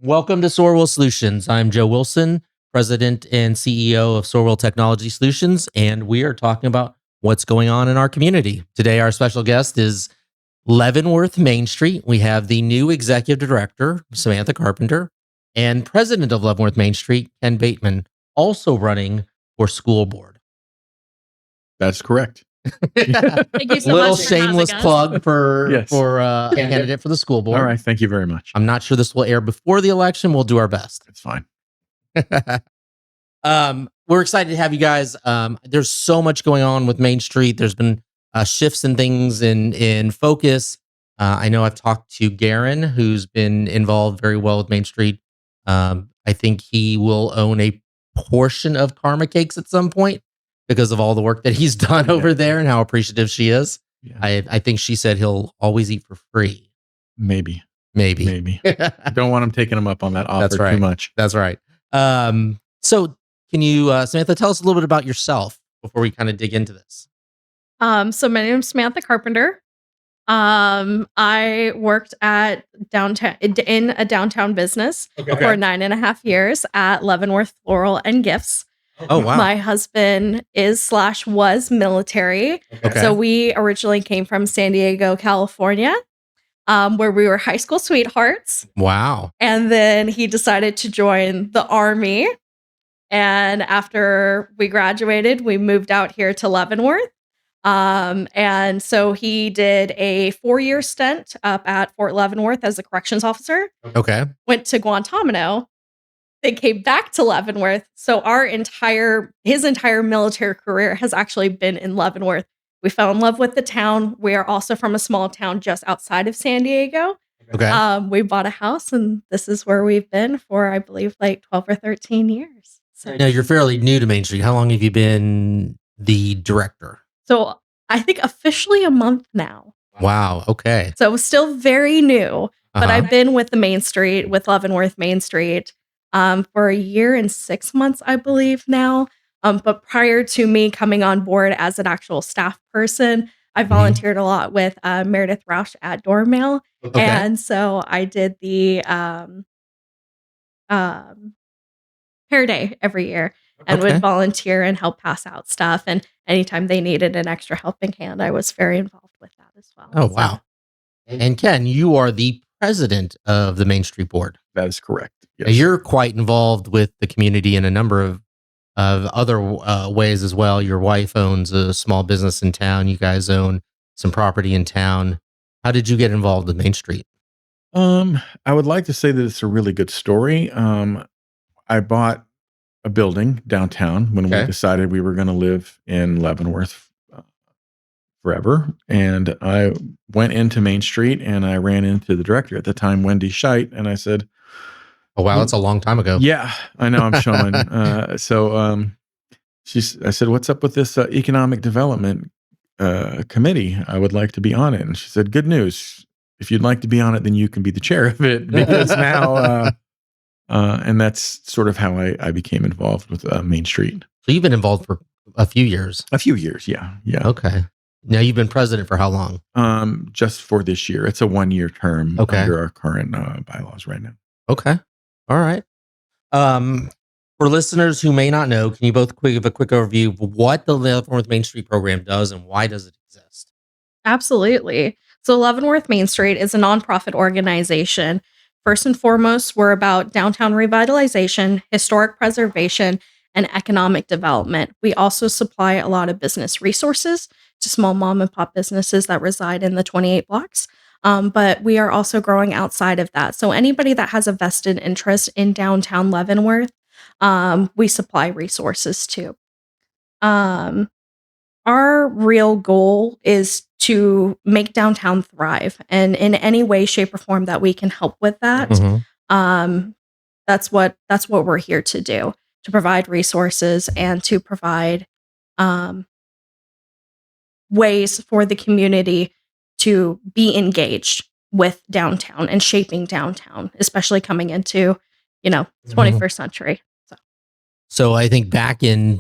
Welcome to SorWil Solutions. I'm Joe Wilson, President and CEO of SorWil Technology Solutions, and we are talking about what's going on in our community. Today, our special guest is Leavenworth Main Street. We have the new Executive Director, Samantha Carpenter, and President of Leavenworth Main Street, Ken Bateman, also running for school board. That's correct. Thank you so Little much for shameless having us. plug for Yes. a candidate for the school board. All right. Thank you very much. I'm not sure this will air before the election. We'll do our best. It's fine. We're excited to have you guys. There's so much going on with Main Street. There's been shifts and things in focus. I know I've talked to Garen, who's been involved very well with Main Street. I think he will own a portion of Karma Cakes at some point because of all the work that he's done over there and how appreciative she is. Yeah. I think she said he'll always eat for free. Maybe. Don't want him taking him up on that offer That's right. too much. That's right. So can you, Samantha, tell us a little bit about yourself before we kind of dig into this? So my name is Samantha Carpenter. I worked at in a downtown business for 9.5 years at Leavenworth Floral and Gifts. Oh, wow. My husband was military. Okay. So we originally came from San Diego, California, where we were high school sweethearts. Wow. And then he decided to join the Army. And after we graduated, we moved out here to Leavenworth. And so he did a 4-year stint up at Fort Leavenworth as a corrections officer. Okay. Went to Guantanamo. They came back to Leavenworth. So his entire military career has actually been in Leavenworth. We fell in love with the town. We are also from a small town just outside of San Diego. Okay. We bought a house, and this is where we've been for, I believe, like 12 or 13 years. So, Now, you're fairly new to Main Street. How long have you been the director? so I think officially a month now. Wow. Okay. So still very new, but Uh-huh. I've been with with Leavenworth Main Street for 1 year and 6 months, I believe now. But prior to me coming on board as an actual staff person, I volunteered a lot with Meredith Roush at Doormail. Okay. And so I did the Hair Day every year and Okay. would volunteer and help pass out stuff. And anytime they needed an extra helping hand, I was very involved with that as well. Oh, So- wow. And Ken, you are the president of the Main Street Board. That is correct. Now, Yes. you're quite involved with the community in a number of other ways as well. Your wife owns a small business in town. You guys own some property in town. How did you get involved with Main Street? I would like to say that it's a really good story. I bought a building downtown when Okay. we decided we were going to live in Leavenworth forever. And I went into Main Street and I ran into the director at the time, Wendy Scheidt, and I said, Oh, wow. That's a long time ago. yeah, I know I'm showing. I said, what's up with this economic development committee? I would like to be on it. And she said, good news. If you'd like to be on it, then you can be the chair of it because now, and that's sort of how I became involved with Main Street. So you've been involved for a few years. A few years. Yeah. Yeah. Okay. Now you've been president for how long? Just for this year. It's a 1-year term Okay. under our current bylaws right now. Okay. All right. For listeners who may not know, can you both give a quick overview of what the Leavenworth Main Street program does and why does it exist? Absolutely. So Leavenworth Main Street is a nonprofit organization. First and foremost, we're about downtown revitalization, historic preservation, and economic development. We also supply a lot of business resources to small mom and pop businesses that reside in the 28 blocks. But we are also growing outside of that. So anybody that has a vested interest in downtown Leavenworth, we supply resources to. Our real goal is to make downtown thrive, and in any way, shape, or form that we can help with that. That's what we're here to do, to provide resources and to provide ways for the community to be engaged with downtown and shaping downtown, especially coming into, 21st century. So I think back in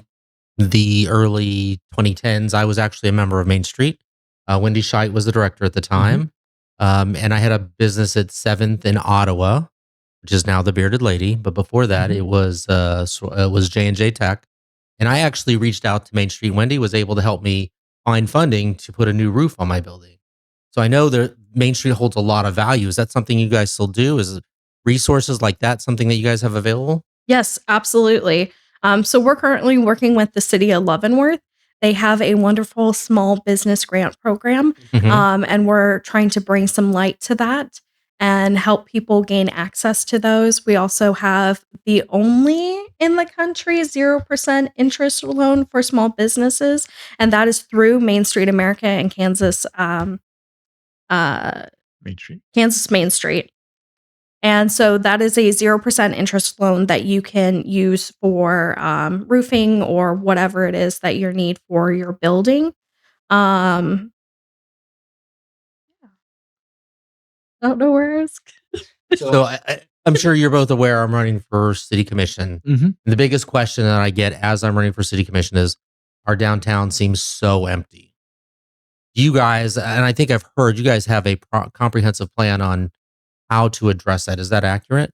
the early 2010s, I was actually a member of Main Street. Wendy Scheidt was the director at the time. And I had a business at 7th in Ottawa. which is now the Bearded Lady. But before that, Mhm. it was J&J Tech. And I actually reached out to Main Street. Wendy was able to help me find funding to put a new roof on my building. So I know that Main Street holds a lot of value. Is that something you guys still do? Is resources like that something that you guys have available? Yes, absolutely. So we're currently working with the city of Leavenworth. They have a wonderful small business grant program, Mhm. and we're trying to bring some light to that and help people gain access to those. We also have the only in the country 0% interest loan for small businesses, and that is through Main Street America and uh, Main Street. Kansas Main Street. And so that is a 0% interest loan that you can use for roofing or whatever it is that you need for your building. Um, I don't know where else. So I'm sure you're both aware I'm running for city commission. Mm-hmm. And the biggest question that I get as I'm running for city commission is our downtown seems so empty. You guys, and I think I've heard you guys have a comprehensive plan on how to address that. Is that accurate?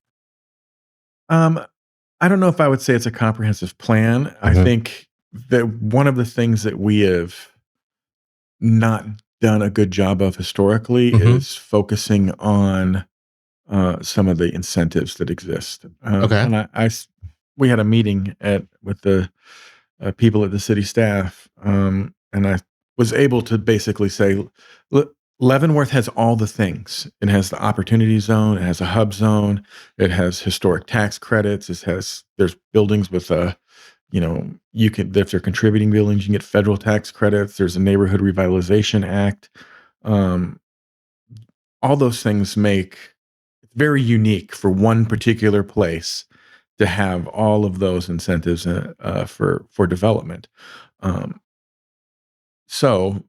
I don't know if I would say it's a comprehensive plan. I Mhm. think that one of the things that we have not done a good job of historically Mhm. is focusing on some of the incentives that exist. Okay. And we had a meeting with the people at the city staff, and I was able to basically say, "Look, Leavenworth has all the things. It has the opportunity zone. It has a hub zone. It has historic tax credits. There's buildings with you can, if they're contributing buildings, you can get federal tax credits. There's a Neighborhood Revitalization Act. Um, all those things make it very unique for one particular place to have all of those incentives for development. Um, so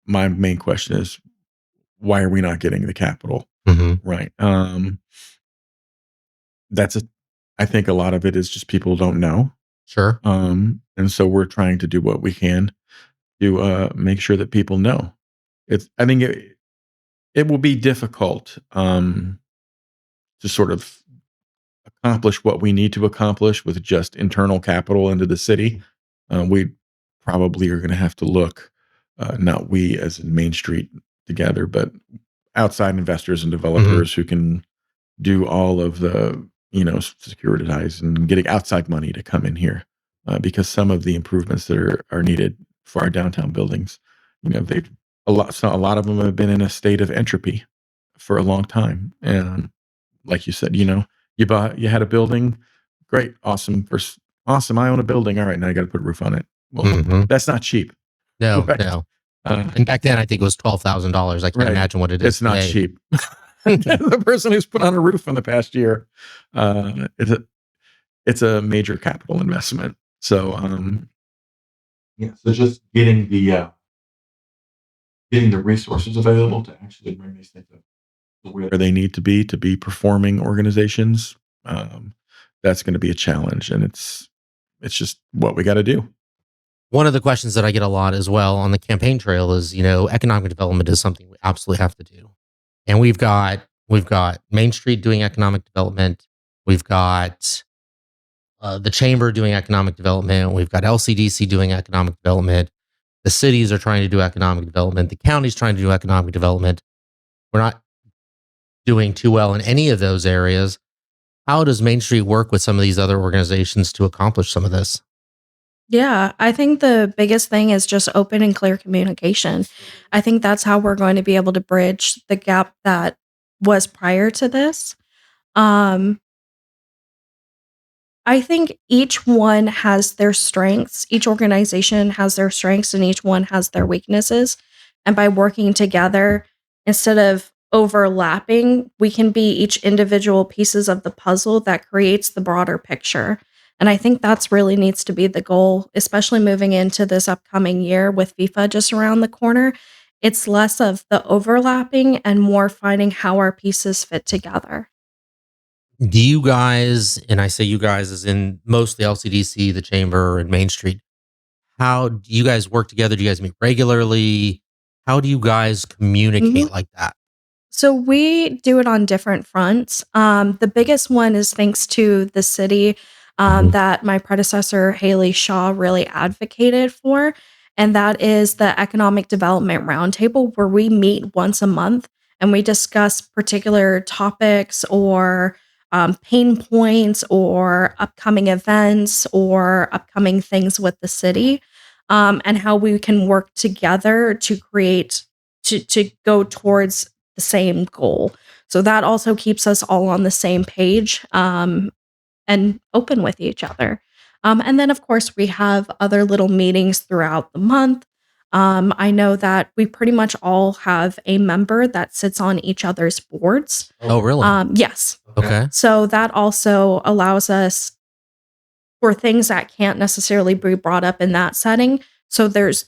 my main question is, why are we not getting the capital? Mhm. Right. That's a. I think a lot of it is just people don't know. Sure. And so we're trying to do what we can to make sure that people know. I think it will be difficult to sort of accomplish what we need to accomplish with just internal capital into the city. We probably are going to have to look, not we as in Main Street together, but outside investors and developers who can do all of the, securitize and getting outside money to come in here, because some of the improvements that are needed for our downtown buildings, they a lot of them have been in a state of entropy for a long time, and like you said, you had a building, great, awesome, awesome. I own a building. All right, now I got to put a roof on it. Well, Mhm. that's not cheap. No, Right. no. And back then, I think it was $12,000. I can't Right. imagine what it is It's not today. cheap. The person who's put on a roof in the past year, it's a major capital investment. So, yeah. So just getting the resources available to actually bring these things up to where they need to be performing organizations. Um, that's going to be a challenge, and it's just what we got to do. One of the questions that I get a lot as well on the campaign trail is, economic development is something we absolutely have to do. And we've got Main Street doing economic development. We've got the chamber doing economic development. We've got LCDC doing economic development. The cities are trying to do economic development. The county's trying to do economic development. We're not doing too well in any of those areas. How does Main Street work with some of these other organizations to accomplish some of this? Yeah, I think the biggest thing is just open and clear communication. I think that's how we're going to be able to bridge the gap that was prior to this. Um, I think each one has their strengths. Each organization has their strengths and each one has their weaknesses. And by working together, instead of overlapping, we can be each individual pieces of the puzzle that creates the broader picture. And I think that's really needs to be the goal, especially moving into this upcoming year with FIFA just around the corner. It's less of the overlapping and more finding how our pieces fit together. Do you guys, and I say you guys as in mostly LCDC, the chamber, and Main Street, how do you guys work together? Do you guys meet regularly? How do you guys Mhm. communicate like that? So we do it on different fronts. The biggest one is thanks to the city Mhm. that my predecessor, Haley Shaw, really advocated for. And that is the Economic Development Roundtable, where we meet once a month and we discuss particular topics or pain points or upcoming events or upcoming things with the city, and how we can work together to create to go towards the same goal. So that also keeps us all on the same page, and open with each other. And then, of course, we have other little meetings throughout the month. I know that we pretty much all have a member that sits on each other's boards. Oh, really? Yes. Okay. So that also allows us for things that can't necessarily be brought up in that setting. So there's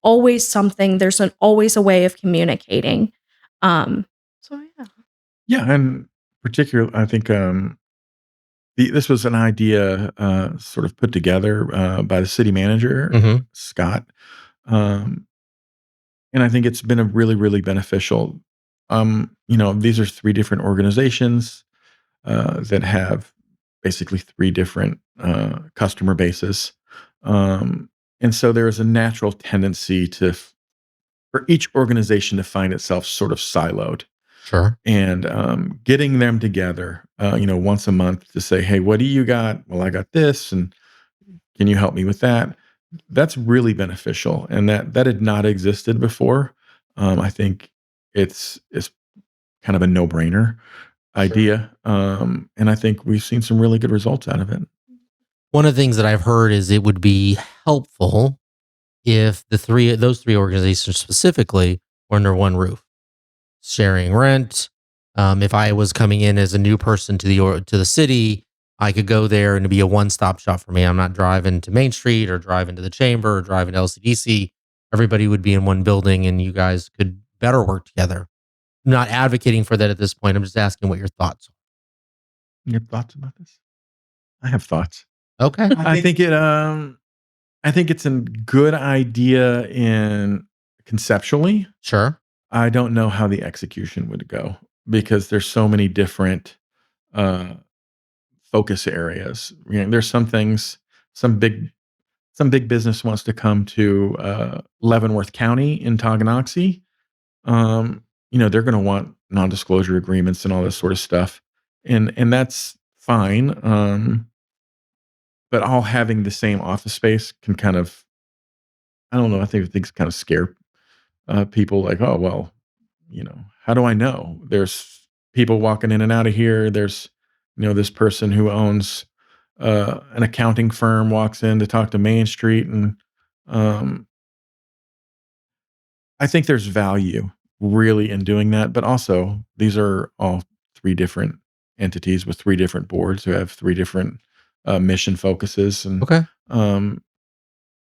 always something. Always a way of communicating. So yeah. Yeah, and particularly, I think this was an idea sort of put together by the city manager, Mhm. Scott, um, and I think it's been a really, really beneficial. These are three different organizations that have basically three different customer bases, and so there is a natural tendency for each organization to find itself sort of siloed. Sure. And getting them together, once a month to say, "Hey, what do you got? Well, I got this, and can you help me with that?" That's really beneficial, and that had not existed before. I think it's kind of a no brainer idea, and I think we've seen some really good results out of it. One of the things that I've heard is it would be helpful if those three organizations specifically were under one roof, sharing rent. If I was coming in as a new person to the city, I could go there and it'd be a one-stop shop for me. I'm not driving to Main Street or driving to the Chamber or driving to LCDC. Everybody would be in one building, and you guys could better work together. I'm not advocating for that at this point. I'm just asking what your thoughts Your thoughts about this? I have thoughts. are. Okay. I think it's a good idea in conceptually. Sure. I don't know how the execution would go because there's so many different uh, focus areas. There's some things, some big, some big business wants to come to Leavenworth County in Tonganoxie. They're going to want non-disclosure agreements and all this sort of stuff, and that's fine. But all having the same office space can kind of, I don't know. I think things kind of scare people. Like, oh well, how do I know? There's people walking in and out of here. There's, this person who owns an accounting firm walks in to talk to Main Street, and um, I think there's value really in doing that. But also, these are all three different entities with three different boards who have three different mission focuses, and Okay. um,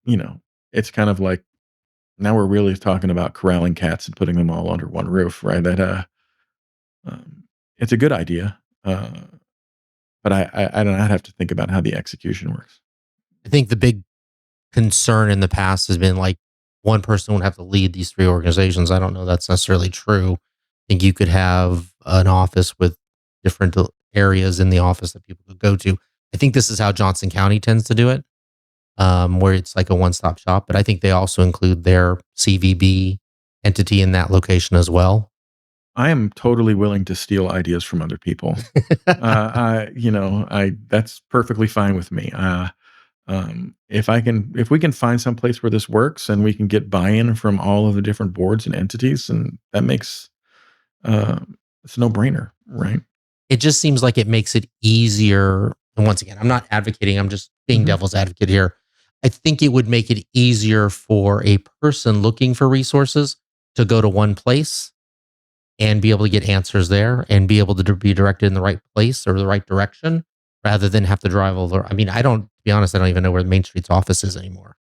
you know, it's kind of like now we're really talking about corralling cats and putting them all under one roof, right? Um, it's a good idea, but I don't. I'd have to think about how the execution works. I think the big concern in the past has been like one person would have to lead these three organizations. I don't know that's necessarily true. I think you could have an office with different areas in the office that people could go to. I think this is how Johnson County tends to do it, where it's like a one-stop shop. But I think they also include their CVB entity in that location as well. I am totally willing to steal ideas from other people. That's perfectly fine with me. If we can find some place where this works and we can get buy-in from all of the different boards and entities, and that makes uh, it's a no-brainer, right? It just seems like it makes it easier. And once again, I'm not advocating, I'm just being Mhm. devil's advocate here. I think it would make it easier for a person looking for resources to go to one place and be able to get answers there and be able to be directed in the right place or the right direction rather than have to drive over. I mean, to be honest, I don't even know where the Main Street's office is anymore.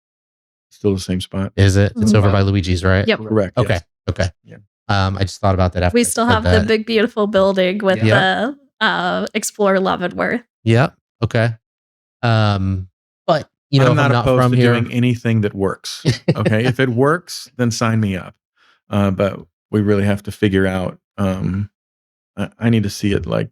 Still the same spot. Is it? It's Mhm. over by Luigi's, right? Yep. Correct. Okay. yes. Okay. Yeah. I just thought about that after We I still said have the that. big, beautiful building with Yeah. the Explore Leavenworth. Yeah. Okay. But you know, I'm if not I'm not opposed from to here, doing anything that works. Okay, if it works, then sign me up. But we really have to figure out I need to see it like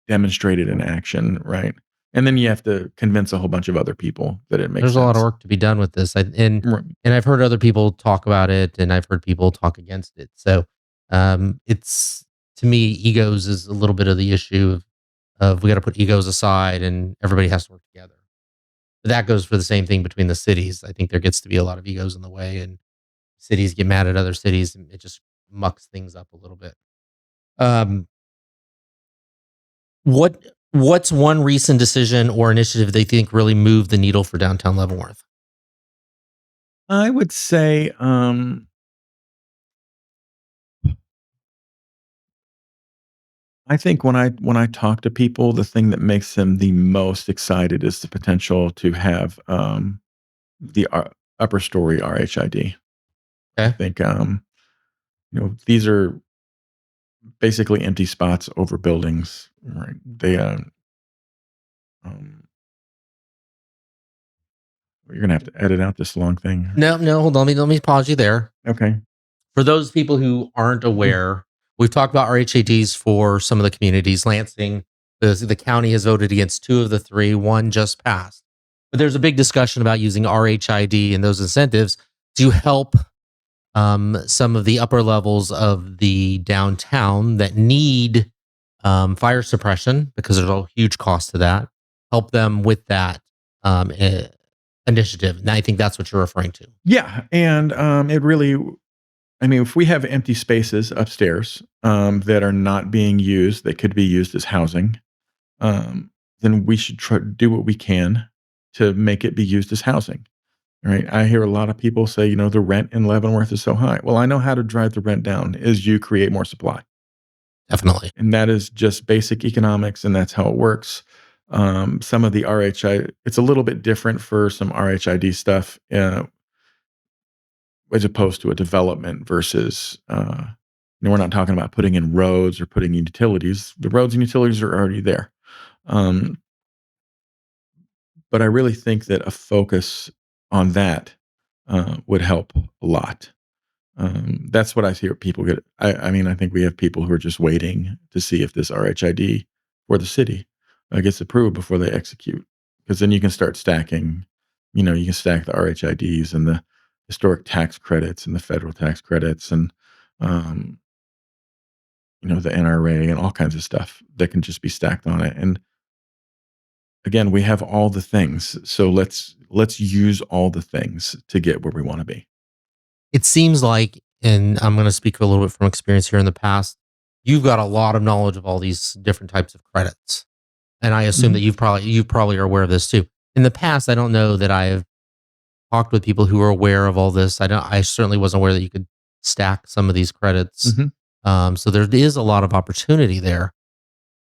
demonstrated in action, right? And then you have to convince a whole bunch of other people that it makes There's sense. a lot of work to be done with this. And Right. I've heard other people talk about it, and I've heard people talk against it. So it's, to me, egos is a little bit of the issue of we got to put egos aside and everybody has to work together. But that goes for the same thing between the cities. I think there gets to be a lot of egos in the way, and cities get mad at other cities, and it just mucks things up a little bit. Um, what's one recent decision or initiative they think really moved the needle for downtown Leavenworth? I would say I think when I talk to people, the thing that makes them the most excited is the potential to have the upper story RHID. I Okay. think these are basically empty spots over buildings. Right? They um, you're gonna have to edit out this long thing. No, hold on. Let me pause you there. Okay. For those people who aren't aware, we've talked about RHADs for some of the communities. Lansing, the county has voted against two of the three. One just passed. But there's a big discussion about using RHID and those incentives to help some of the upper levels of the downtown that need fire suppression, because there's a huge cost to that. Help them with that initiative. And I think that's what you're referring to. Yeah, and it really, I mean, if we have empty spaces upstairs that are not being used, that could be used as housing, then we should try to do what we can to make it be used as housing. Right? I hear a lot of people say, the rent in Leavenworth is so high. Well, I know how to drive the rent down is you create more supply. Definitely. And that is just basic economics, and that's how it works. Some of the RHI, it's a little bit different for some RHID stuff, as opposed to a development versus, we're not talking about putting in roads or putting in utilities. The roads and utilities are already there. But I really think that a focus on that would help a lot. That's what I hear people get. I mean, I think we have people who are just waiting to see if this RHID for the city gets approved before they execute. Because then you can start stacking, you can stack the RHIDs and the historic tax credits and the federal tax credits and, the NRA and all kinds of stuff that can just be stacked on it. And again, we have all the things. So let's use all the things to get where we want to be. It seems like, and I'm going to speak a little bit from experience here in the past, you've got a lot of knowledge of all these different types of credits. And I assume that you probably are aware of this too. In the past, I don't know that I've talked with people who are aware of all this. I certainly wasn't aware that you could stack some of these credits. So there is a lot of opportunity there.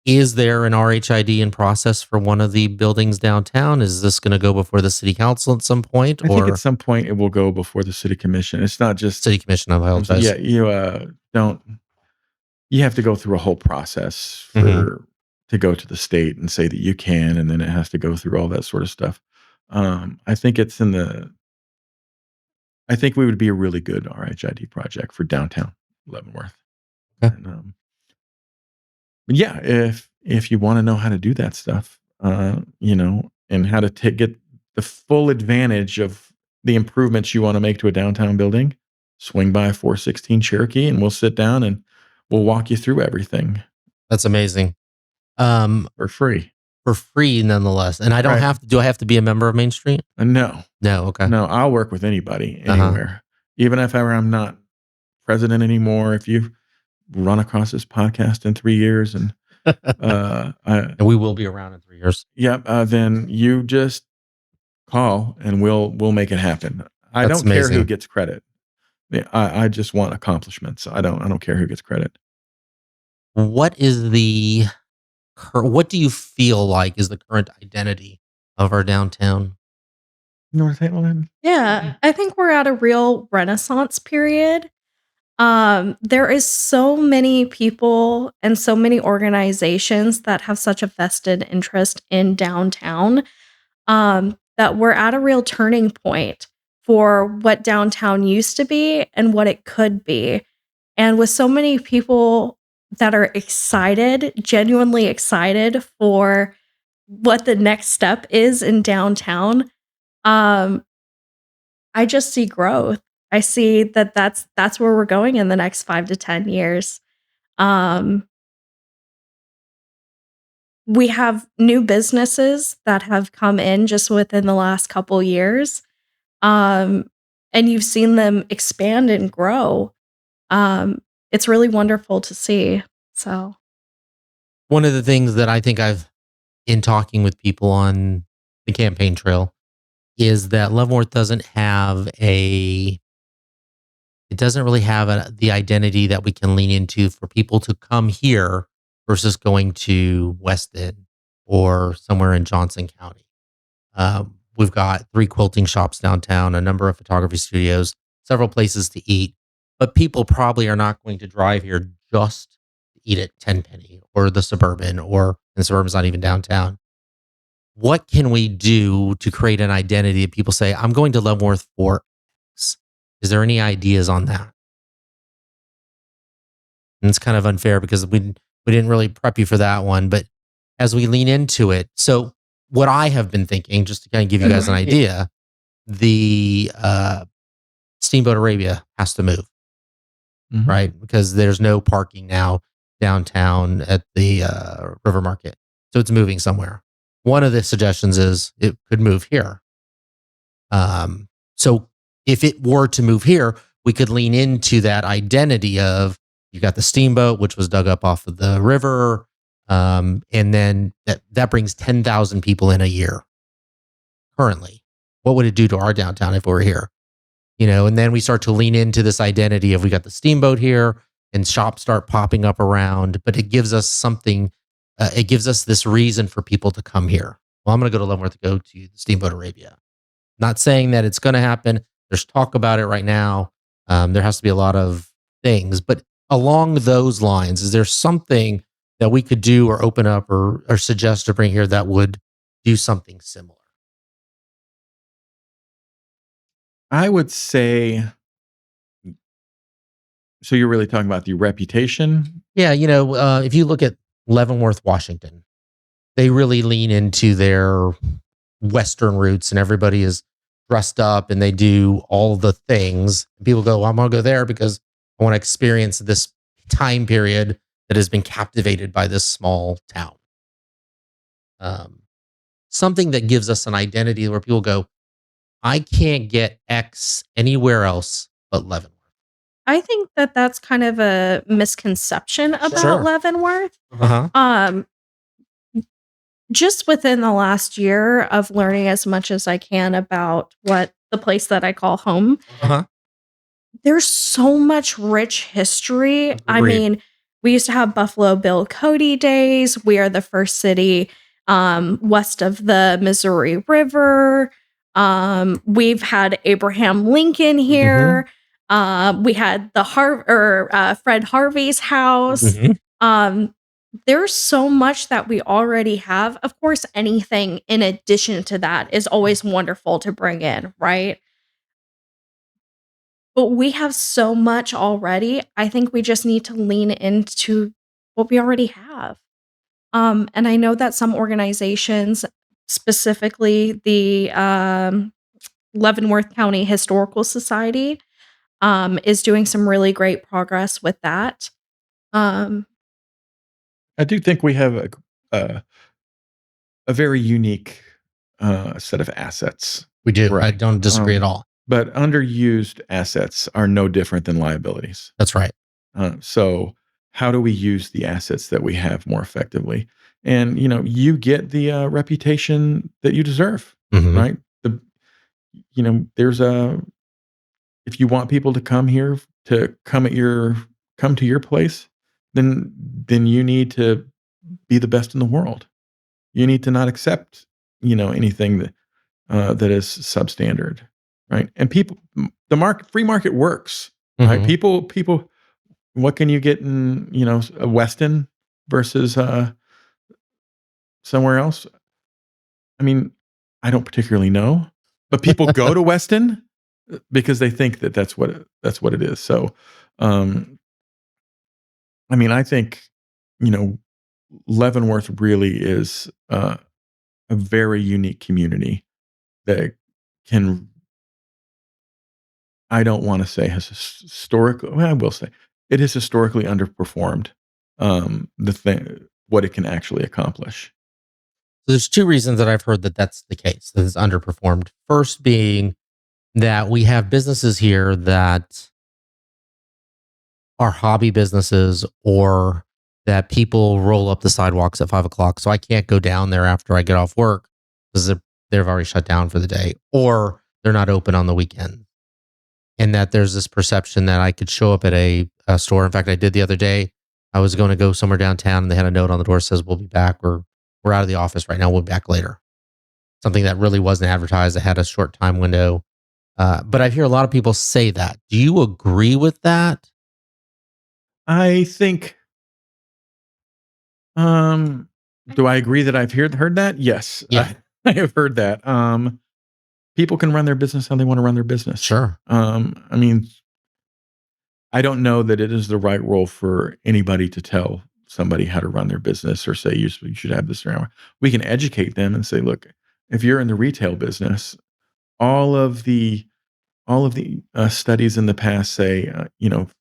Is there an RHID in process for one of the buildings downtown? Is this going to go before the city council at some point? I think at some point it will go before the city commission. It's not just city commission, I apologize. Yeah, you have to go through a whole process to go to the state and say that you can, and then it has to go through all that sort of stuff. I think I think we would be a really good RHID project for downtown Leavenworth. Okay. And, but yeah, if you want to know how to do that stuff, and how to get the full advantage of the improvements you want to make to a downtown building, swing by 416 Cherokee and we'll sit down and we'll walk you through everything. That's amazing. For free. For free, nonetheless. And I don't have to. Do I have to be a member of Main Street? No. Okay. No, I'll work with anybody, anywhere. Even if ever I'm not president anymore, if you run across this podcast in 3 years and and we will be around in 3 years. Yep. Then you just call and we'll make it happen. I don't care who gets credit. I just want accomplishments. I don't care who gets credit. What do you feel like is the current identity of our downtown? Yeah, I think we're at a real renaissance period. There is so many people and so many organizations that have such a vested interest in downtown, that we're at a real turning point for what downtown used to be and what it could be. And with so many people that are excited, genuinely excited for what the next step is in downtown, um, I just see growth. I see that that's where we're going in the next 5 to 10 years. Um, we have new businesses that have come in just within the last couple years. Um, and you've seen them expand and grow. It's really wonderful to see. So, One of the things that I think I've in talking with people on the campaign trail is that Leavenworth doesn't have it doesn't really have the identity that we can lean into for people to come here versus going to Weston or somewhere in Johnson County. We've got 3 quilting shops downtown, a number of photography studios, several places to eat, but people probably are not going to drive here just to eat at Tenpenny or the Suburban, or and the Suburban's not even downtown. What can we do to create an identity that people say, I'm going to Leavenworth for X? Is there any ideas on that? And it's kind of unfair because we didn't really prep you for that one, but as we lean into it, so what I have been thinking, just to kind of give you guys an idea, the Steamboat Arabia has to move, right? Because there's no parking now downtown at the River Market. So it's moving somewhere. One of the suggestions is it could move here. So if it were to move here, we could lean into that identity of you got the steamboat, which was dug up off of the river. And then that brings 10,000 people in a year currently. What would it do to our downtown if we were here? And then we start to lean into this identity of we got the steamboat here and shops start popping up around, but it gives us something. It gives us this reason for people to come here. Well, I'm going to go to Leavenworth to go to the Steamboat Arabia. Not saying that it's going to happen. There's talk about it right now. There has to be a lot of things, but along those lines, is there something that we could do or open up or suggest to bring here that would do something similar? I would say, so you're really talking about the reputation? Yeah, if you look at Leavenworth, Washington, they really lean into their Western roots and everybody is dressed up and they do all the things. People go, well, I'm going to go there because I want to experience this time period that has been captivated by this small town. Something that gives us an identity where people go, I can't get X anywhere else but Leavenworth. I think that that's kind of a misconception about Leavenworth. Uh-huh. Just within the last year of learning as much as I can about what the place that I call home, there's so much rich history. Agreed. I mean, we used to have Buffalo Bill Cody days. We are the first city west of the Missouri River. We've had Abraham Lincoln here. We had the Fred Harvey's house. There's so much that we already have. Of course, anything in addition to that is always wonderful to bring in, right? But we have so much already. I think we just need to lean into what we already have. And I know that some organizations, specifically the Leavenworth County Historical Society, is doing some really great progress with that. I do think we have a very unique set of assets. We do. Right. I don't disagree at all. But underused assets are no different than liabilities. That's right. So how do we use the assets that we have more effectively? And, you get the reputation that you deserve, right? There's if you want people to come here, to come to your place, then you need to be the best in the world. You need to not accept, anything that is substandard, right? And free market works, right? People, what can you get in, a Weston versus somewhere else? I mean, I don't particularly know, but people go to Weston because they think that that's what it is. So, I mean, I think, Leavenworth really is a very unique community that can, I don't want to say has historically, well, I will say it has historically underperformed the thing, what it can actually accomplish. So there's two reasons that I've heard that that's the case, that it's underperformed. First being that we have businesses here that are hobby businesses or that people roll up the sidewalks at 5 o'clock. So I can't go down there after I get off work because they've already shut down for the day, or they're not open on the weekend. And that there's this perception that I could show up at a store. In fact, I did the other day. I was going to go somewhere downtown and they had a note on the door that says, "We'll be back," or "We're out of the office right now. We'll be back later." Something that really wasn't advertised. It had a short time window. But I hear a lot of people say that. Do you agree with that? I think, do I agree that I've heard that? Yes. Yeah. I have heard that. People can run their business how they want to run their business. Sure. I mean, I don't know that it is the right role for anybody to tell somebody how to run their business or say you should have this around. We can educate them and say, look, if you're in the retail business, all of the studies in the past say,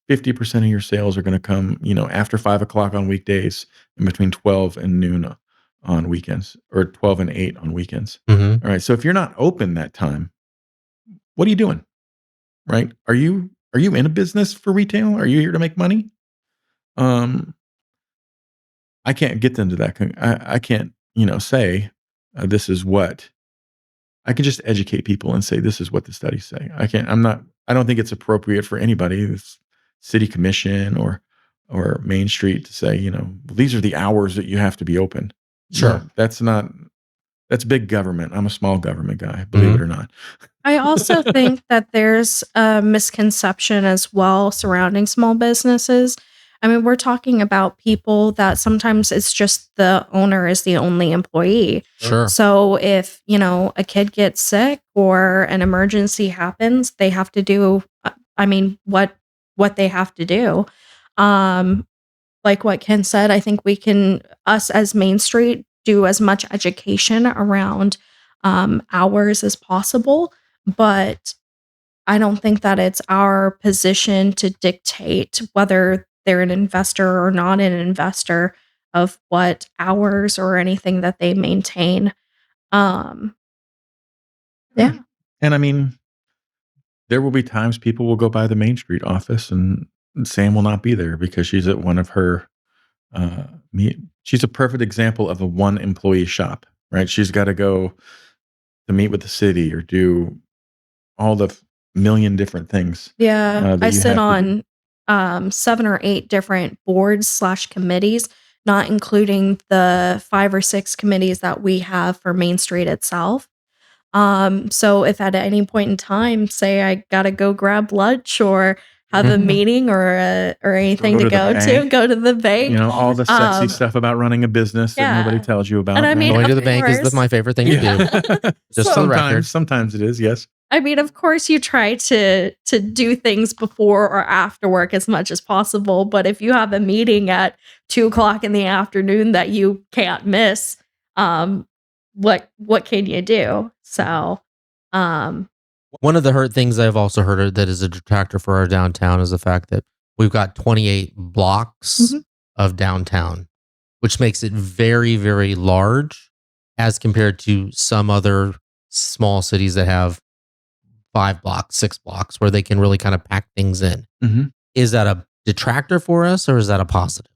50% of your sales are going to come, after 5 o'clock on weekdays and between 12 and noon on weekends, or 12 and 8 on weekends. Mm-hmm. All right. So if you're not open that time, what are you doing? Right? Are you in a business for retail? Are you here to make money? I can't get into that. I can't, say this is what. I can just educate people and say this is what the studies say. I don't think it's appropriate for anybody, this city commission or Main Street, to say, these are the hours that you have to be open. Sure. No, that's big government. I'm a small government guy, believe it or not. I also think that there's a misconception as well surrounding small businesses. I mean, we're talking about people that sometimes it's just the owner is the only employee. Sure. So if, a kid gets sick or an emergency happens, they have to do, what they have to do. Like what Ken said, I think us as Main Street, do as much education around hours as possible. But I don't think that it's our position to dictate whether they're an investor or not an investor of what hours or anything that they maintain. Yeah. And I mean, there will be times people will go by the Main Street office and Sam will not be there because she's at one of her, she's a perfect example of a one employee shop, right? She's got to go to meet with the city or do all the million different things. Yeah. I sit on 7 or 8 different boards / committees, not including the 5 or 6 committees that we have for Main Street itself. So if at any point in time, say I gotta go grab lunch or have a meeting or anything to go to the bank. All the sexy stuff about running a business that nobody tells you about. And I mean, going to the bank is my favorite thing to do. Just for the record. Sometimes it is, yes. I mean, of course, you try to do things before or after work as much as possible. But if you have a meeting at 2:00 in the afternoon that you can't miss, what can you do? So, one of the things I've also heard that is a detractor for our downtown is the fact that we've got 28 blocks of downtown, which makes it very, very large as compared to some other small cities that have 5 blocks, 6 blocks, where they can really kind of pack things in. Mm-hmm. Is that a detractor for us or is that a positive?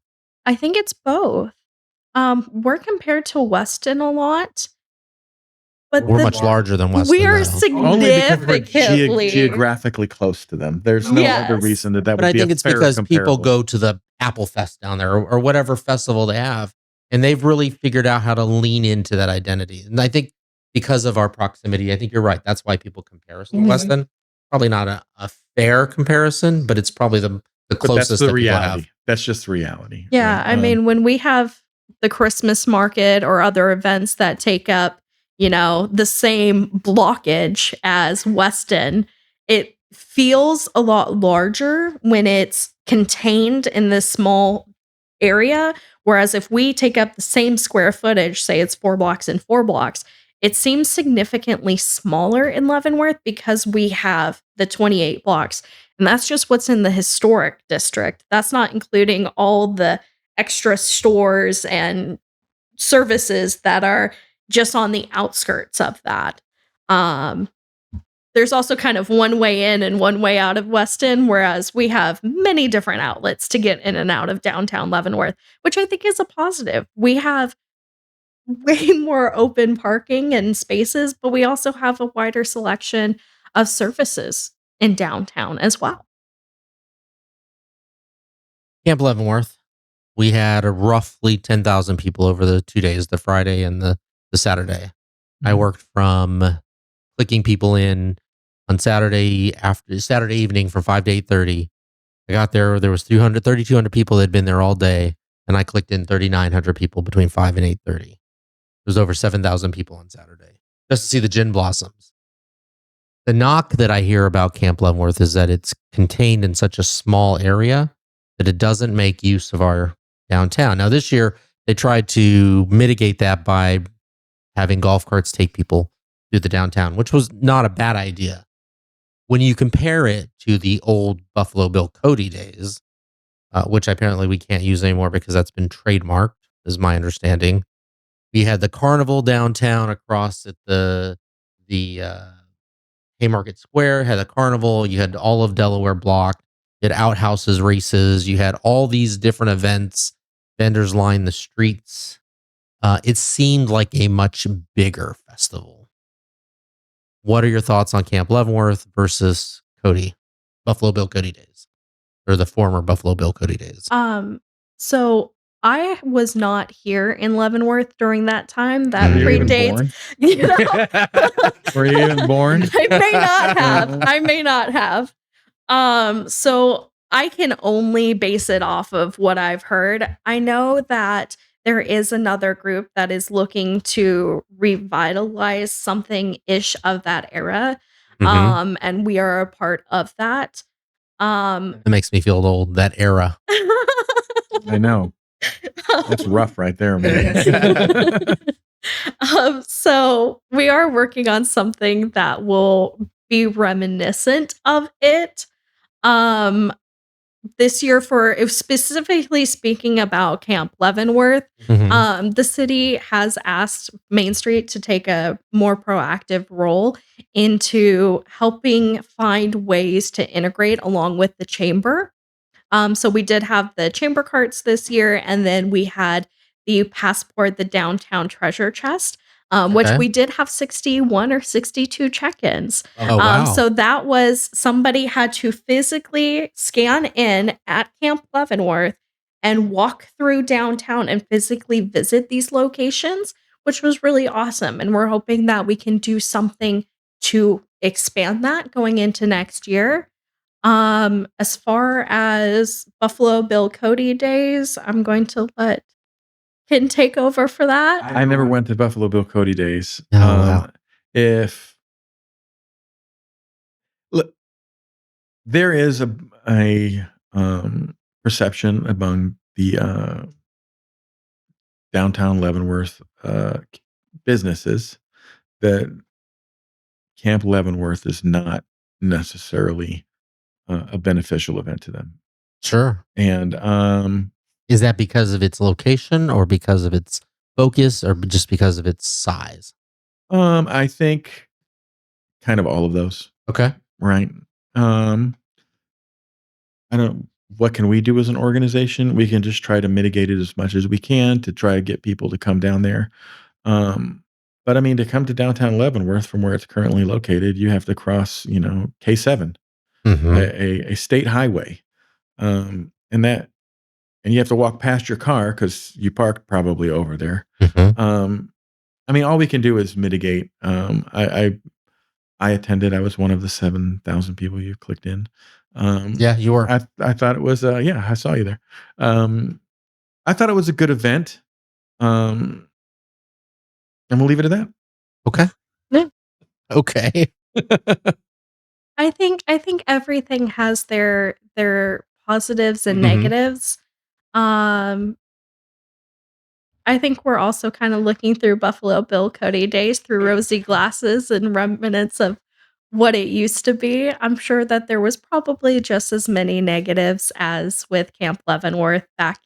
I think it's both. We're compared to Weston a lot. But we're much larger than Weston. We are significantly geographically close to them. There's no other reason that would be a fair comparison. But I think it's because people go to the Apple Fest down there or whatever festival they have, and they've really figured out how to lean into that identity. And I think because of our proximity, I think you're right. That's why people compare us to Weston. Probably not a fair comparison, but it's probably the closest. That's the reality. That's just the reality. Yeah, right? I mean, when we have the Christmas market or other events that take up the same blockage as Weston, it feels a lot larger when it's contained in this small area. Whereas if we take up the same square footage, say it's 4 blocks and 4 blocks, it seems significantly smaller in Leavenworth because we have the 28 blocks. And that's just what's in the historic district. That's not including all the extra stores and services that are just on the outskirts of that. There's also kind of one way in and one way out of Weston, whereas we have many different outlets to get in and out of downtown Leavenworth, which I think is a positive. We have way more open parking and spaces, but we also have a wider selection of services in downtown as well. Camp Leavenworth, we had roughly 10,000 people over the 2 days, the Friday and the Saturday. I worked from clicking people in on Saturday evening from 5 to 8:30. I got there was 3,200 people that had been there all day, and I clicked in 3,900 people between 5 and 8:30. There was over 7,000 people on Saturday just to see the gin blossoms. The knock that I hear about Camp Leavenworth is that it's contained in such a small area that it doesn't make use of our downtown. Now, this year, they tried to mitigate that by having golf carts take people through the downtown, which was not a bad idea. When you compare it to the old Buffalo Bill Cody days, which apparently we can't use anymore because that's been trademarked, is my understanding. We had the carnival downtown across at the Haymarket Square, had a carnival. You had all of Delaware block. You had outhouses, races. You had all these different events. Vendors lined the streets. It seemed like a much bigger festival. What are your thoughts on Camp Leavenworth versus Buffalo Bill Cody days, or the former Buffalo Bill Cody days? So I was not here in Leavenworth during that time. That Were you even predates. born? You know, Were you even born? I may not have. So I can only base it off of what I've heard. I know that there is another group that is looking to revitalize something-ish of that era. And we are a part of that. It makes me feel old, that era. I know. That's rough right there, man. So we are working on something that will be reminiscent of it. This year, if specifically speaking about Camp Leavenworth, the city has asked Main Street to take a more proactive role into helping find ways to integrate along with the chamber. So we did have the chamber carts this year, and then we had the Passport, the downtown treasure chest, which Okay. we did have 61 or 62 check-ins. Oh, wow. So that was somebody had to physically scan in at Camp Leavenworth and walk through downtown and physically visit these locations, which was really awesome. And we're hoping that we can do something to expand that going into next year. As far as Buffalo Bill Cody days, I'm going to let Ken take over for that. I never went to Buffalo Bill Cody days. Oh, wow. Look, there is a perception among the downtown Leavenworth businesses that Camp Leavenworth is not necessarily a beneficial event to them. Sure. And Is that because of its location, or because of its focus, or just because of its size? I think kind of all of those, Okay. right? What can we do as an organization? We can just try to mitigate it as much as we can to try to get people to come down there. But I mean, to come to downtown Leavenworth from where it's currently located, you have to cross, K7, a state highway. And you have to walk past your car because you parked probably over there. I mean, all we can do is mitigate. I attended. I was one of the 7,000 people you clicked in. Yeah, you were. I thought it was. Yeah, I saw you there. I thought it was a good event. And we'll leave it at that. Okay. Yeah. Okay. I think everything has their positives and negatives. Um, I think we're also kind of looking through Buffalo Bill Cody days through rosy glasses and remnants of what it used to be. I'm sure that there was probably just as many negatives as with Camp Leavenworth back,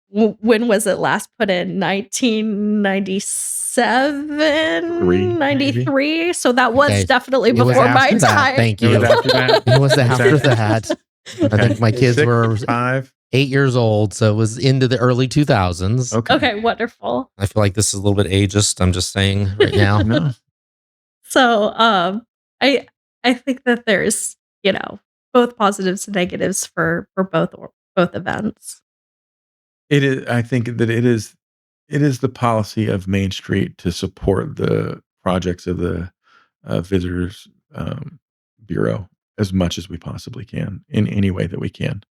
when was it last put in? 1997, Maybe. 93. So that was Okay. definitely It was before my after that. time. Thank It you. was after that. It was Okay. after that. I think my kids 6, were 5. 8 years old, so it was into the early 2000s. Okay. Okay, wonderful. I feel like this is a little bit ageist. I'm just saying right now. No. So, I think that there's, both positives and negatives for both events. It is. I think that it is the policy of Main Street to support the projects of the Visitors Bureau as much as we possibly can in any way that we can.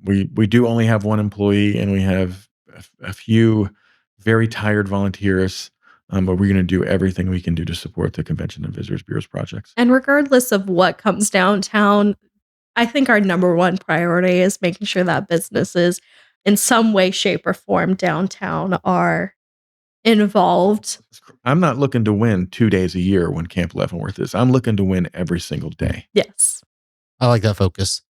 We do only have one employee, and we have a few very tired volunteers, but we're going to do everything we can do to support the Convention and Visitors Bureau's projects. And regardless of what comes downtown, I think our number one priority is making sure that businesses in some way, shape, or form downtown are involved. I'm not looking to win 2 days a year when Camp Leavenworth is. I'm looking to win every single day. Yes. I like that focus.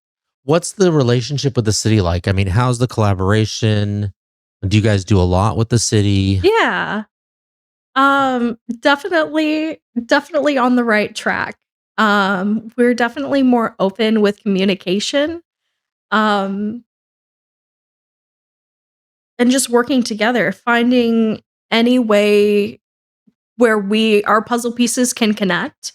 What's the relationship with the city like? I mean, how's the collaboration? Do you guys do a lot with the city? Yeah. Definitely on the right track. We're definitely more open with communication. And just working together, finding any way where our puzzle pieces can connect.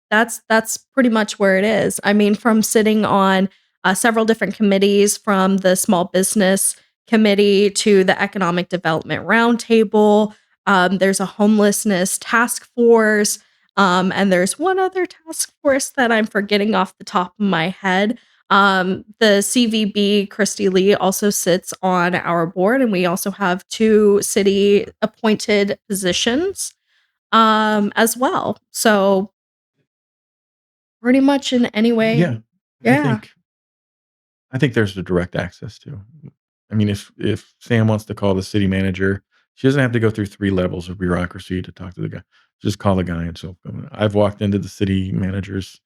That's pretty much where it is. I mean, from sitting on several different committees, from the small business committee to the economic development roundtable. There's a homelessness task force. And there's one other task force that I'm forgetting off the top of my head. The CVB, Christy Lee, also sits on our board, and we also have 2 city appointed positions as well. So pretty much in any way. Yeah. Yeah. I think there's a direct access to. I mean, if Sam wants to call the city manager, she doesn't have to go through 3 levels of bureaucracy to talk to the guy. Just call the guy and so I've walked into the city manager's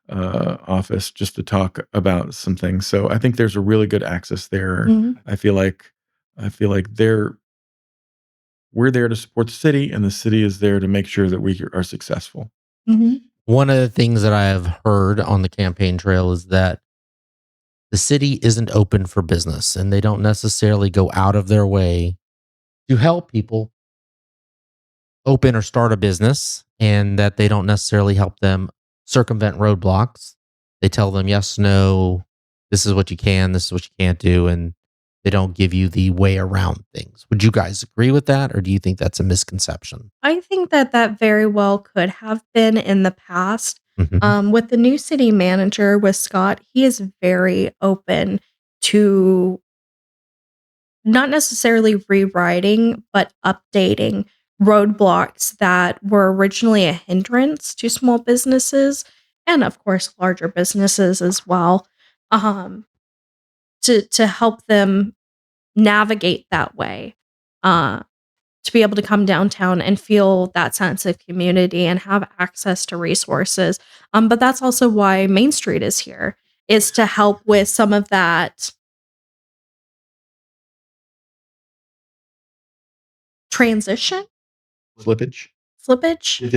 office just to talk about some things. So I think there's a really good access there. Mhm. I feel like we're there to support the city, and the city is there to make sure that we are successful. Mhm. One of the things that I have heard on the campaign trail is that the city isn't open for business, and they don't necessarily go out of their way to help people open or start a business, and that they don't necessarily help them circumvent roadblocks. They tell them, yes, no, this is what you can, this is what you can't do, and they don't give you the way around things. Would you guys agree with that, or do you think that's a misconception? I think that very well could have been in the past. Mhm. With the new city manager, with Scott, he is very open to not necessarily rewriting, but updating roadblocks that were originally a hindrance to small businesses and, of course, larger businesses as well, um, to help them navigate that way. To be able to come downtown and feel that sense of community and have access to resources. But that's also why Main Street is here, is to help with some of that transition, Slippage, slippage. the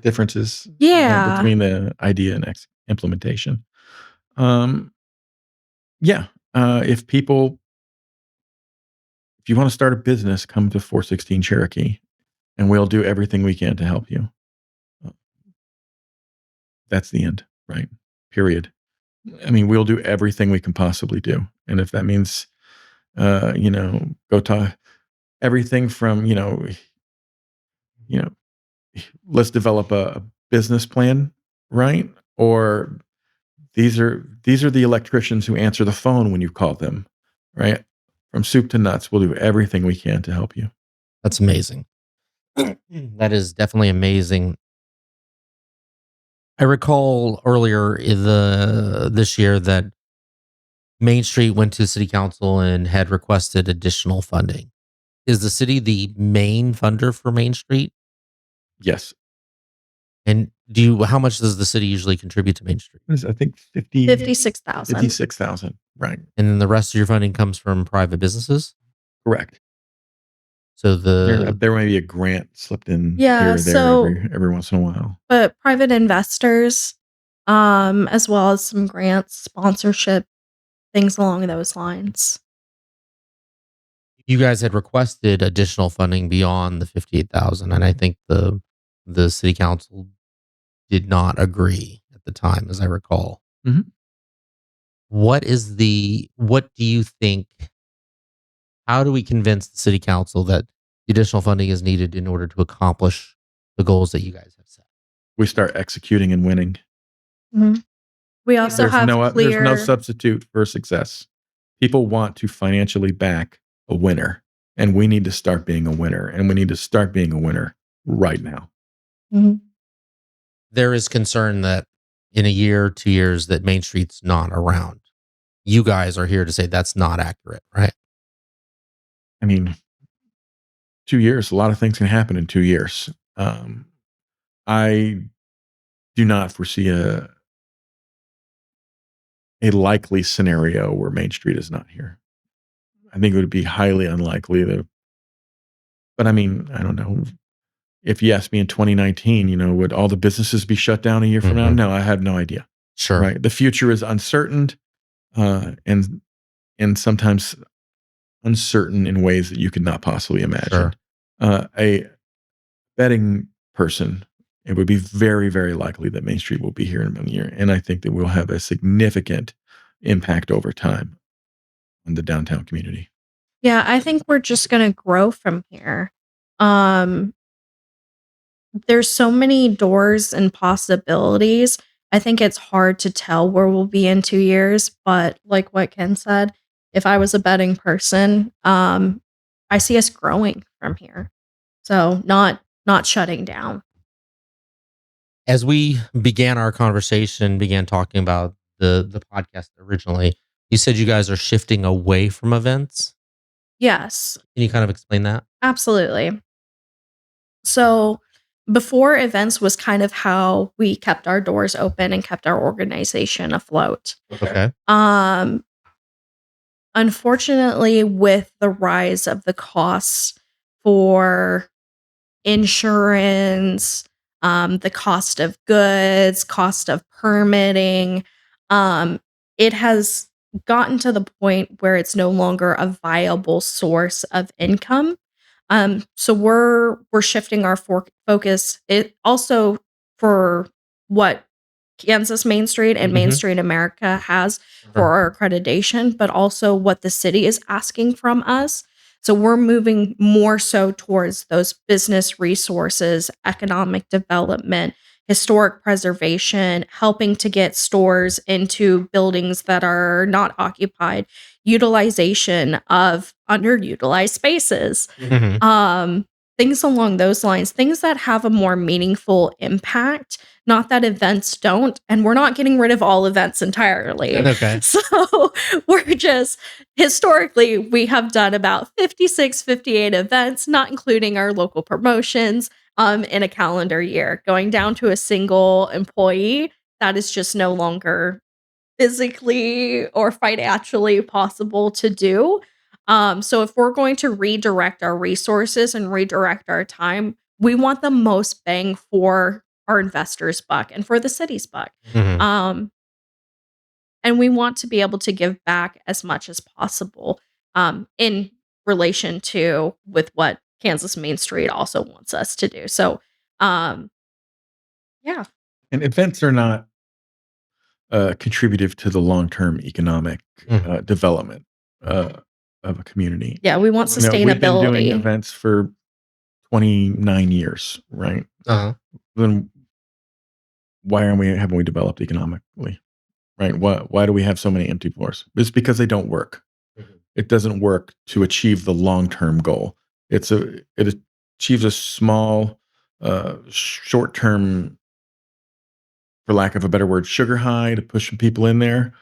differences Yeah. between the idea and implementation. Yeah. If you want to start a business, come to 416 Cherokee, and we'll do everything we can to help you. That's the end, right? Period. I mean, we'll do everything we can possibly do, and if that means, go talk everything from you know, let's develop a business plan, right? Or these are the electricians who answer the phone when you call them, right? From soup to nuts, we'll do everything we can to help you. That's amazing. That is definitely amazing. I recall earlier this year that Main Street went to city council and had requested additional funding. Is the city the main funder for Main Street? Yes. And how much does the city usually contribute to Main Street? What is it? I think 56,000. 56,000. Right. And then the rest of your funding comes from private businesses? Correct. So There may be a grant slipped in Yeah, here or there so- every once in a while. But private investors, as well as some grants, sponsorship, things along those lines. you guys had requested additional funding beyond the 58,000, and I think the city council did not agree at the time, as I recall. Mhm. What do you think? How do we convince the city council that the additional funding is needed in order to accomplish the goals that you guys have set? We start executing and winning. We also There's have there's no substitute for success. People want to financially back a winner, and we need to start being a winner, and we need to start being a winner right now. Mhm. There is concern that in a year, 2 years, that Main Street's not around. You guys are here to say that's not accurate, right? I mean, 2 years, a lot of things can happen in 2 years. I do not foresee a likely scenario where Main Street is not here. I think it would be highly unlikely but I mean, I don't know. If you asked me in 2019, would all the businesses be shut down a year from now? Mhm. No, I have no idea. Sure. Right. The future is uncertain, and sometimes uncertain in ways that you could not possibly imagine. Sure. A betting person, it would be very, very likely that Main Street will be here in a year, and I think that we'll have a significant impact over time on the downtown community. Yeah, I think we're just going to grow from here. There's so many doors and possibilities. I think it's hard to tell where we'll be in 2 years, but like what Ken said, if I was a betting person, I see us growing from here. So not shutting down. As we began our conversation, began talking about the podcast originally, you said you guys are shifting away from events. Yes, Can you kind of explain that? absolutely. So before events was kind of how we kept our doors open and kept our organization afloat. Okay. Unfortunately, with the rise of the costs for insurance, the cost of goods, cost of permitting, it has gotten to the point where it's no longer a viable source of income. So we're shifting our focus. It also for what Kansas Main Street and Main Mhm. Street America has for Sure. our accreditation, but also what the city is asking from us. So we're moving more so towards those business resources, economic development, historic preservation, helping to get stores into buildings that are not occupied, utilization of underutilized spaces. Mhm. Things along those lines, things that have a more meaningful impact, not that events don't, and we're not getting rid of all events entirely. Okay. So we're just historically we have done about 56, 58 events, not including our local promotions, in a calendar year. Going down to a single employee, that is just no longer physically or financially possible to do. So if we're going to redirect our resources and redirect our time, we want the most bang for our investors' buck and for the city's buck. Mhm. And we want to be able to give back as much as possible in relation to with what Kansas Main Street also wants us to do. So, yeah. And events are not contributive to the long-term economic Mhm. development of a community. Yeah, we want We've been doing sustainability. events for 29 years, right? Uh-huh. Then why haven't we developed economically, right? Why do we have so many empty floors? It's because they don't work. Mhm. It doesn't work to achieve the long-term goal. It achieves a small, short-term, for lack of a better word, sugar high to push some people in there,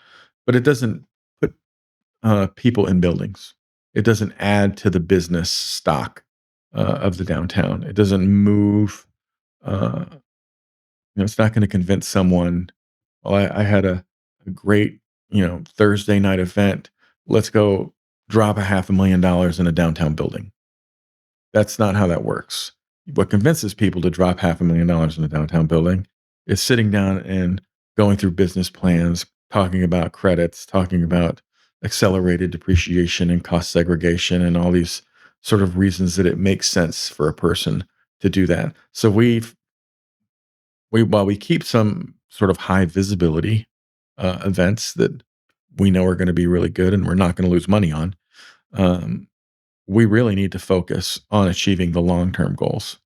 but it doesn't put people in buildings. It doesn't add to the business stock of the downtown. It doesn't move. It's not going to convince someone. Well, I had a great, Thursday night event. Let's go drop $500,000 in a downtown building. That's not how that works. What convinces people to drop $500,000 in a downtown building is sitting down and going through business plans, talking about credits, talking about accelerated depreciation and cost segregation and all these sort of reasons that it makes sense for a person to do that. So while we keep some sort of high visibility events that we know are going to be really good and we're not going to lose money on, we really need to focus on achieving the long-term goals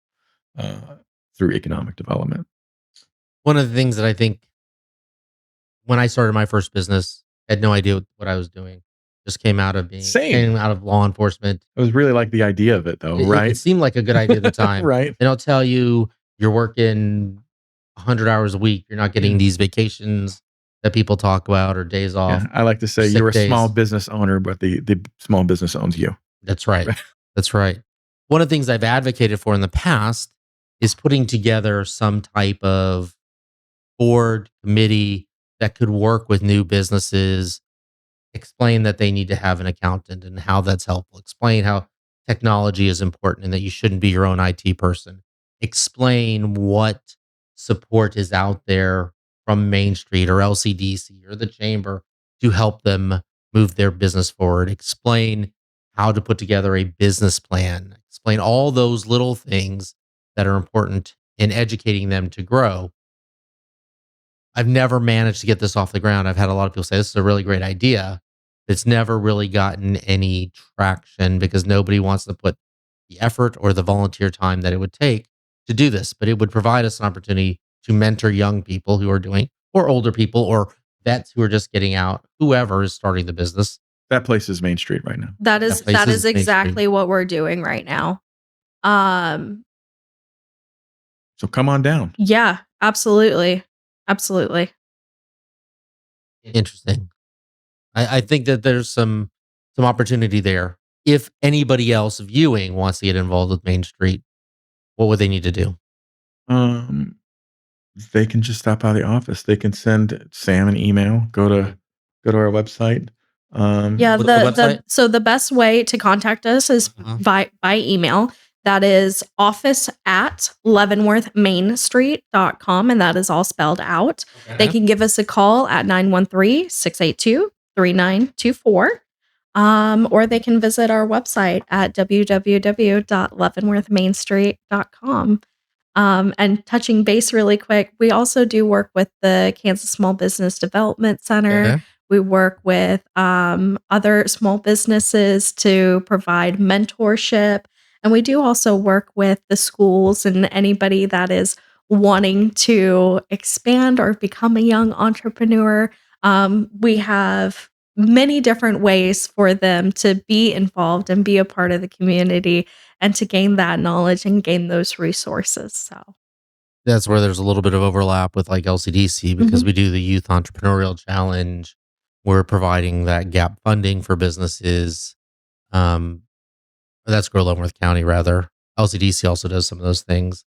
through economic development. One of the things that I think when I started my first business, I had no idea what I was doing. Just came out of came out of law enforcement. It was really like the idea of it, though, right? It seemed like a good idea at the time, right? And I'll tell you, you're working 100 hours a week. You're not getting these vacations that people talk about or days off. I like to say you're a small business owner, but the small business owns you. That's right. That's right. One of the things I've advocated for in the past is putting together some type of board committee that could work with new businesses, explain that they need to have an accountant and how that's helpful, explain how technology is important and that you shouldn't be your own IT person, explain what support is out there from Main Street or LCDC or the chamber to help them move their business forward, explain how to put together a business plan, explain all those little things that are important in educating them to grow. I've never managed to get this off the ground. I've had a lot of people say this is a really great idea. It's never really gotten any traction because nobody wants to put the effort or the volunteer time that it would take to do this. But it would provide us an opportunity to mentor young people who are doing, or older people, or vets who are just getting out, whoever is starting the business. That place is Main Street right now. That is exactly what we're doing right now. So come on down. Yeah, absolutely. Absolutely. Interesting. I think that there's some opportunity there. If anybody else viewing wants to get involved with Main Street, what would they need to do? They can just stop by the office. They can send Sam an email. Go to our website. So the best way to contact us is by email. That is office@leavenworthmainstreet.com, and that is all spelled out. Okay. They can give us a call at 913-682-3924, or they can visit our website at www.leavenworthmainstreet.com. And touching base really quick, we also do work with the Kansas Small Business Development Center. Okay. We work with other small businesses to provide mentorship. And we do also work with the schools and anybody that is wanting to expand or become a young entrepreneur. We have many different ways for them to be involved and be a part of the community and to gain that knowledge and gain those resources. So that's where there's a little bit of overlap with like LCDC because we do the Youth Entrepreneurial Challenge. We're providing that gap funding for businesses. That's Grow Leavenworth County, rather. LCDC also does some of those things.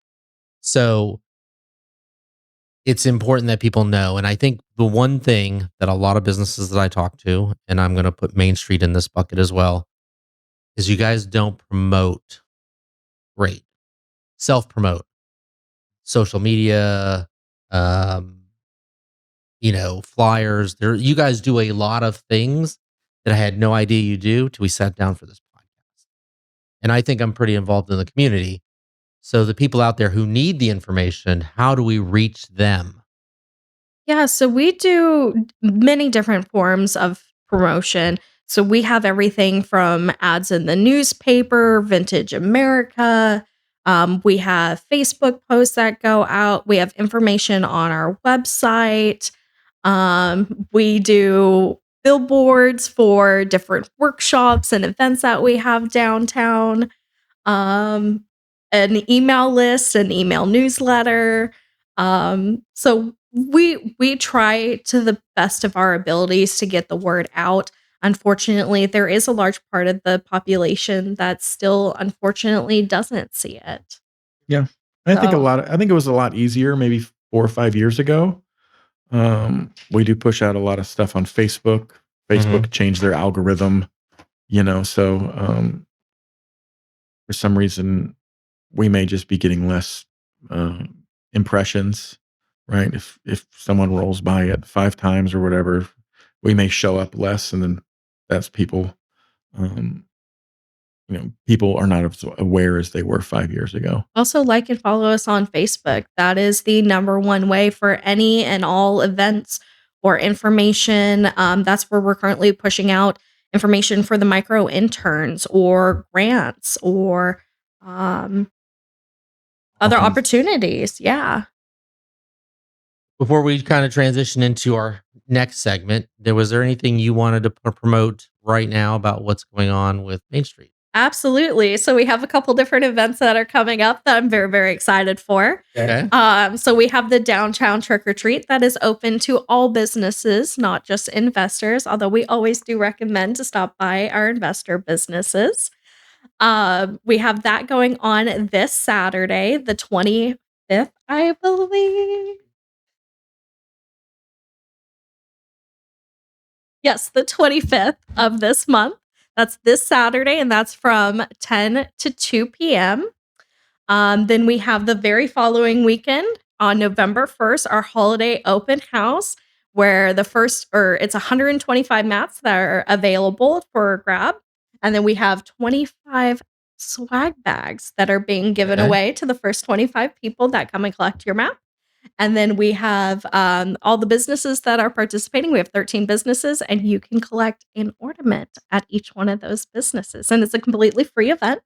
So it's important that people know. And I think the one thing that a lot of businesses that I talk to, and I'm going to put Main Street in this bucket as well, is you guys don't promote great. Self-promote. Social media, flyers. You guys do a lot of things that I had no idea you do till we sat down for this podcast. And I think I'm pretty involved in the community. So the people out there who need the information, how do we reach them? Yeah, so we do many different forms of promotion. So we have everything from ads in the newspaper, Vintage America. We have Facebook posts that go out. We have information on our website. We do billboards for different workshops and events that we have downtown. An email list, an email newsletter. So we try to the best of our abilities to get the word out. unfortunately, there is a large part of the population that still unfortunately doesn't see it. Yeah. I think So I think it was a lot easier maybe 4 or 5 years ago. We do push out a lot of stuff on Facebook. Facebook changed their algorithm, so for some reason we may just be getting less impressions, right? If someone rolls by it 5 times or whatever, we may show up less, and then that's people. Um, people are not as aware as they were 5 years ago. also like and follow us on Facebook. That is the number one way for any and all events or information. That's where we're currently pushing out information for the micro interns or grants or other Okay. opportunities. Yeah. Before we kind of transition into our next segment, was there anything you wanted to promote right now about what's going on with Main Street? Absolutely. So we have a couple different events that are coming up that I'm very, very excited for. Okay. So we have the downtown trick or treat that is open to all businesses, not just investors, although we always do recommend to stop by our investor businesses. We have that going on this Saturday, the 25th, I believe. Yes, the 25th of this month. That's this Saturday, and that's from 10 to 2 p.m. Then we have the very following weekend on November 1st, our holiday open house, where it's 125 mats that are available for grab. And then we have 25 swag bags that are being given Okay. away to the first 25 people that come and collect your mat. And then we have all the businesses that are participating. We have 13 businesses, and you can collect an ornament at each one of those businesses. And it's a completely free event.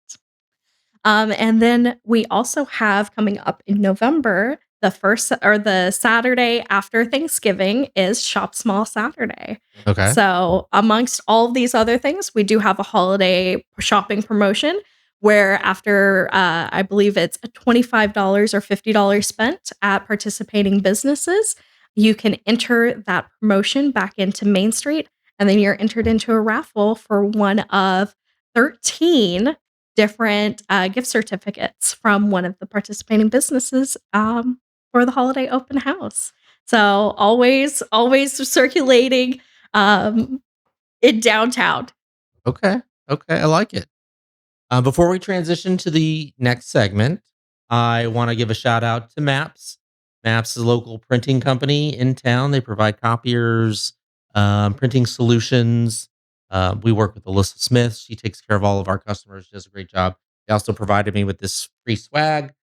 And then we also have coming up in November, the Saturday after Thanksgiving is Shop Small Saturday. Okay. So amongst all of these other things, we do have a holiday shopping promotion where after I believe it's $25 or $50 spent at participating businesses, you can enter that promotion back into Main Street, and then you're entered into a raffle for one of 13 different gift certificates from one of the participating businesses for the holiday open house. So always circulating in downtown. Okay. I like it. Before we transition to the next segment, I want to give a shout out to Maps. Maps is a local printing company in town. They provide copiers, printing solutions. We work with Alyssa Smith. She takes care of all of our customers. She does a great job. They also provided me with this free swag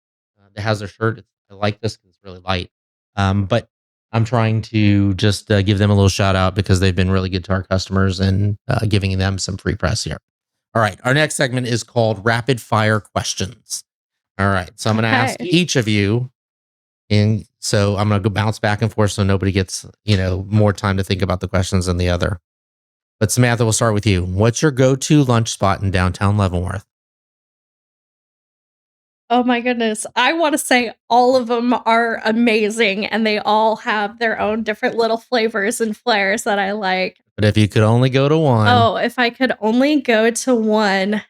that has their shirt. I like this because it's really light. But I'm trying to just give them a little shout out because they've been really good to our customers and giving them some free press here. All right. Our next segment is called Rapid Fire Questions. All right. So I'm going to ask Okay. each of you. And so I'm going to go bounce back and forth so nobody gets, more time to think about the questions than the other. But Samantha, we'll start with you. What's your go-to lunch spot in downtown Leavenworth? Oh my goodness. I want to say all of them are amazing and they all have their own different little flavors and flares that I like. But if you could only go to one. Oh, if I could only go to one,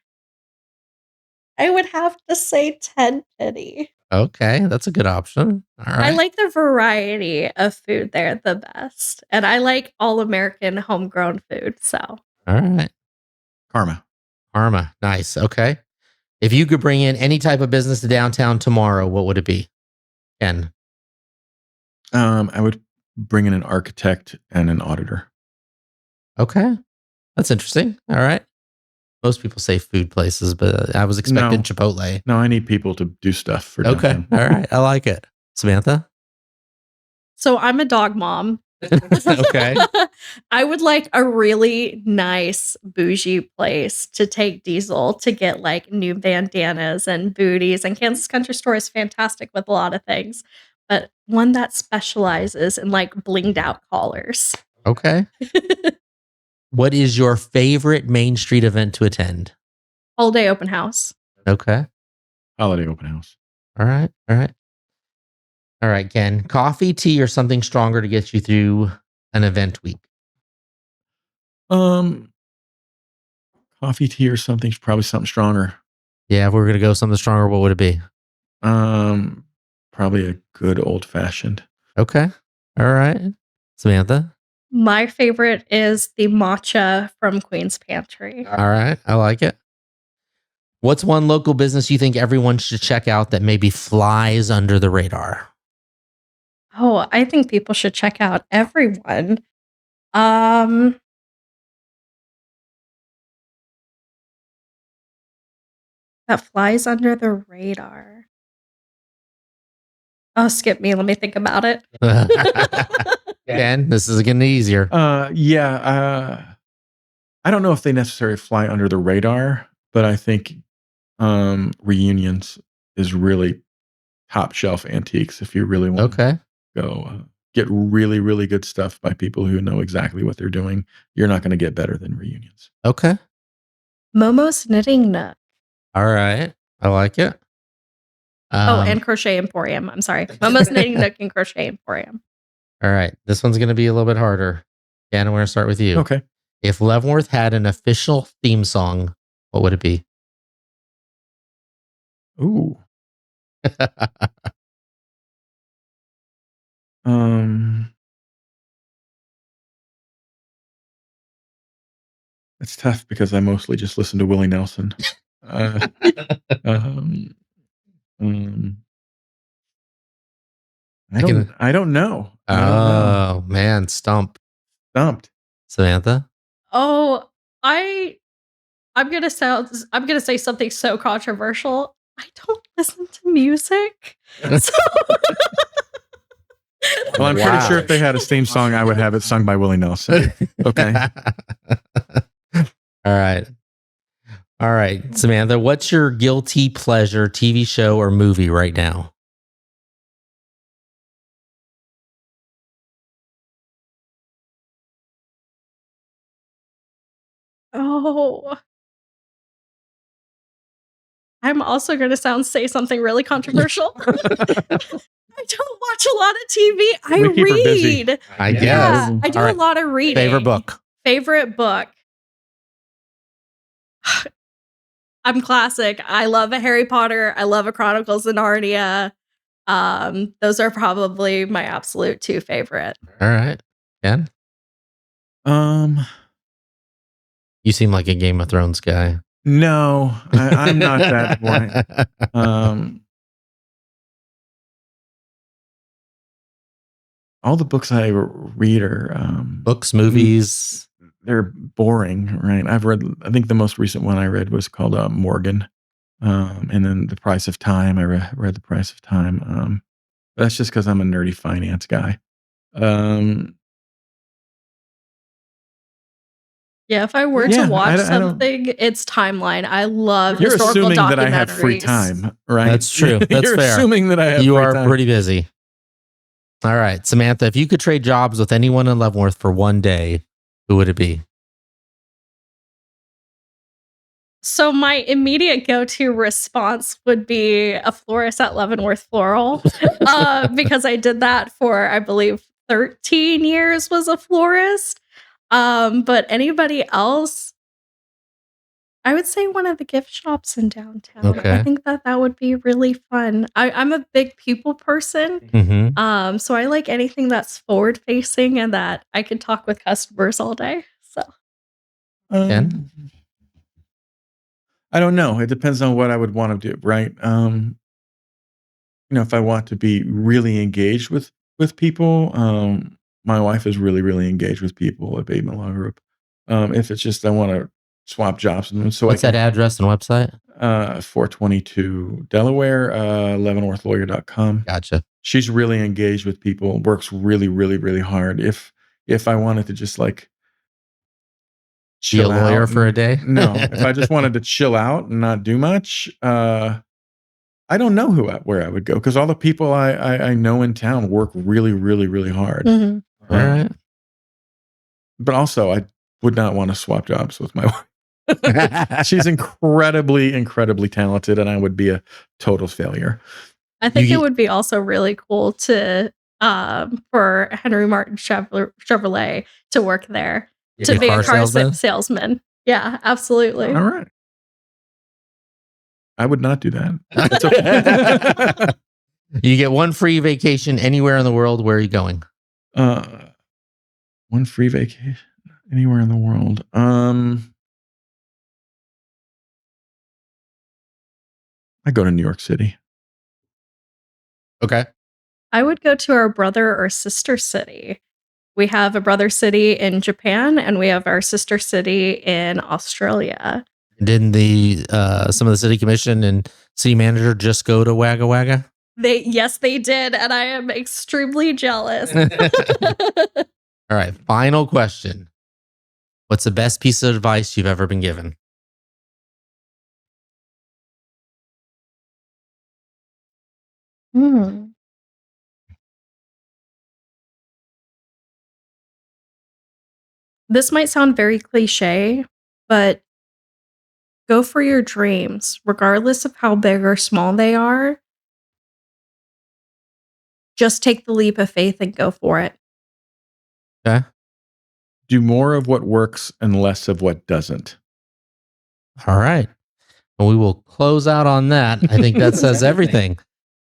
I would have to say Tenpenny. Okay, that's a good option. All right. I like the variety of food there the best. And I like all American homegrown food. So All right. Karma. Nice. Okay. If you could bring in any type of business to downtown tomorrow, what would it be? Ken. I would bring in an architect and an auditor. Okay. That's interesting. All right. Most people say food places, but I was expecting Chipotle. No, I need people to do stuff for Okay. downtown. All right. I like it. Samantha? So I'm a dog mom. Okay. I would like a really nice bougie place to take Diesel to get like new bandanas and booties. And Kansas Country Store is fantastic with a lot of things, but one that specializes in like blinged out collars. Okay. What is your favorite Main Street event to attend? All day open house. Okay. Holiday open house. All right, Ken. Coffee, tea, or something stronger to get you through an event week? Um, coffee, tea, or something. Probably something stronger. Yeah, if we were gonna go something stronger, what would it be? Probably a good old fashioned. Okay. All right. Samantha? My favorite is the matcha from Queen's Pantry. All right. I like it. What's one local business you think everyone should check out that maybe flies under the radar? Oh, I think people should check out everyone. That flies under the radar. Oh, skip me. Let me think about it. Ken, this is getting easier. I don't know if they necessarily fly under the radar, but I think Reunions is really top shelf antiques if you really want to go get really, really good stuff by people who know exactly what they're doing. You're not going to get better than Reunions. Okay. Momo's Knitting Nook. All right. I like it. And Crochet Emporium. I'm sorry. Momo's Knitting Nook and Crochet Emporium. All right. This one's going to be a little bit harder. Dan, I'm going to start with you. Okay. If Leavenworth had an official theme song, what would it be? Ooh. It's tough because I mostly just listen to Willie Nelson. I don't know. Oh man, stumped. Samantha? Oh, I'm gonna say something so controversial. I don't listen to music. So well, I'm pretty sure if they had a theme song, I would have it sung by Willie Nelson. Okay. All right. Samantha, what's your guilty pleasure TV show or movie right now? Oh. I'm also going to say something really controversial. I don't watch a lot of TV. I read. I guess. Yeah, I do a lot of reading. Favorite book? I'm classic. I love a Harry Potter. I love a Chronicles of Narnia. Those are probably my absolute two favorite. All right. Ken? You seem like a Game of Thrones guy. No, I'm not that boring. All the books I read are books, movies. They're boring, right? I think the most recent one I read was called Morgan. And then The Price of Time. I read The Price of Time. That's just because I'm a nerdy finance guy. Yeah, if I were to watch something, it's Timeline. I love historical documentaries. You're assuming that I have free time, right? That's true. That's You're fair. assuming that I have you free are time. Pretty busy. All right, Samantha, if you could trade jobs with anyone in Leavenworth for one day, who would it be? So my immediate go-to response would be a florist at Leavenworth Floral, because I did that for, I believe, 13 years was a florist. But anybody else, I would say one of the gift shops in downtown. Okay. I think that would be really fun. I'm a big people person. Mm-hmm. So I like anything that's forward facing and that I can talk with customers all day. So Ken? I don't know. It depends on what I would want to do, right? If I want to be really engaged with people, my wife is really, really engaged with people at Bateman Law Group. If it's just I want to swap jobs, and so what's that address and website? 422 Delaware, leavenworthlawyer.com. Gotcha. She's really engaged with people. Works really, really, really hard. If I wanted to just like be a lawyer for a day, no. If I just wanted to chill out and not do much, I don't know where I would go because all the people I know in town work really, really, really hard. Mm-hmm. All right. But also, I would not want to swap jobs with my wife. She's incredibly, incredibly talented, and I would be a total failure. I think it would be also really cool to for Henry Martin Chevrolet to work there. to be a car salesman? salesman. Yeah, absolutely. All right. I would not do that. That's okay. You get one free vacation anywhere in the world. Where are you going? One free vacation anywhere in the world. I go to New York City. Okay. I would go to our brother or sister city. We have a brother city in Japan and we have our sister city in Australia. Didn't the some of the city commission and city manager just go to Wagga Wagga? Yes, they did, and I am extremely jealous. All right. Final question. What's the best piece of advice you've ever been given? This might sound very cliche, but go for your dreams, regardless of how big or small they are. Just take the leap of faith and go for it. Okay. Do more of what works and less of what doesn't. All right. Well, we will close out on that. I think that says everything.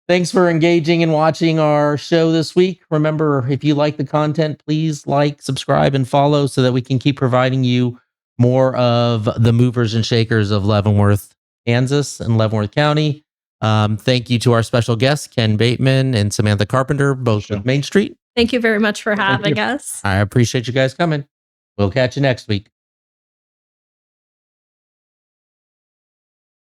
Thanks for engaging and watching our show this week. Remember, if you like the content, please like, subscribe, and follow so that we can keep providing you more of the movers and shakers of Leavenworth, Kansas, and Leavenworth County. Thank you to our special guests, Ken Bateman and Samantha Carpenter, both with Main Street. Thank you very much for having us. I appreciate you guys coming. We'll catch you next week.